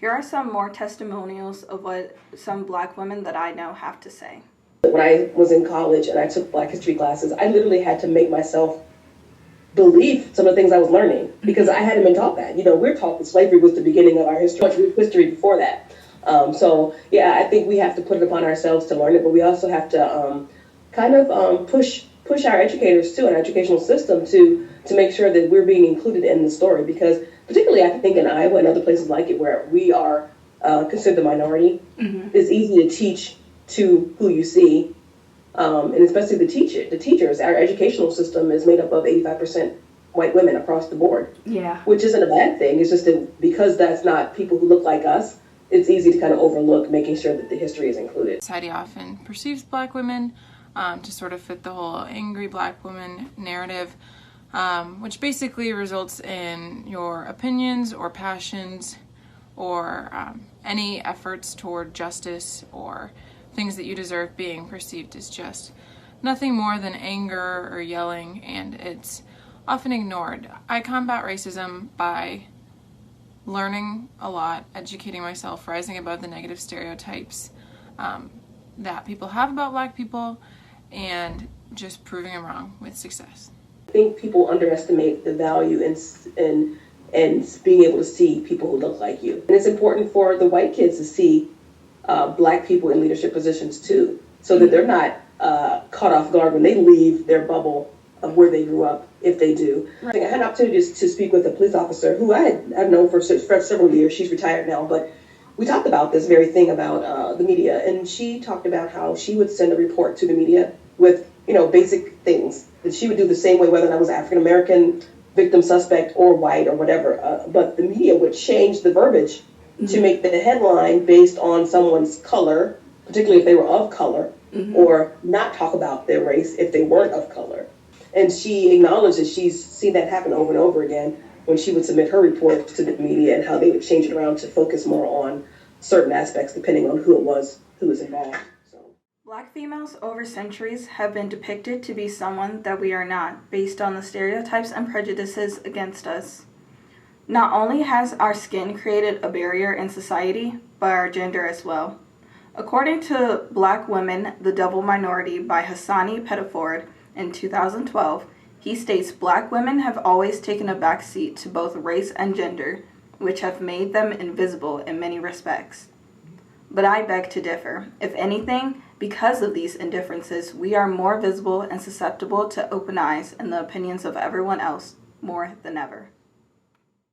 Here are some more testimonials of what some Black women that I know have to say. When I was in college and I took Black history classes, I literally had to make myself believe some of the things I was learning because I hadn't been taught that. You know, we're taught that slavery was the beginning of our history, much history before that. So yeah, I think we have to put it upon ourselves to learn it, but we also have to push our educators too, and our educational system to make sure that we're being included in the story. Because particularly, I think in Iowa and other places like it, where we are considered the minority, it's easy to teach to who you see. And especially the teachers, our educational system is made up of 85% white women across the board. Yeah. Which isn't a bad thing. It's just that because that's not people who look like us, it's easy to kind of overlook making sure that the history is included. Society often perceives Black women to sort of fit the whole angry Black woman narrative, which basically results in your opinions or passions or any efforts toward justice or things that you deserve being perceived as just nothing more than anger or yelling, and it's often ignored. I combat racism by learning a lot, educating myself, rising above the negative stereotypes that people have about Black people, and just proving them wrong with success. I think people underestimate the value in being able to see people who look like you. And it's important for the white kids to see Black people in leadership positions too, so that they're not caught off guard when they leave their bubble of where they grew up, if they do. I had an opportunity to speak with a police officer who I've known for several years. She's retired now, but we talked about this very thing about the media, and she talked about how she would send a report to the media with, you know, basic things that she would do the same way whether that was African American, victim, suspect, or white or whatever. But the media would change the verbiage to make the headline based on someone's color, particularly if they were of color, or not talk about their race if they weren't of color. And she acknowledged that she's seen that happen over and over again when she would submit her reports to the media, and how they would change it around to focus more on certain aspects depending on who it was who was involved. Black females over centuries have been depicted to be someone that we are not, based on the stereotypes and prejudices against us. Not only has our skin created a barrier in society, but our gender as well. According to Black Women, the Double Minority by Hassani Pettiford in 2012, he states Black women have always taken a back seat to both race and gender, which have made them invisible in many respects. But I beg to differ. If anything, because of these indifferences, we are more visible and susceptible to open eyes and the opinions of everyone else more than ever.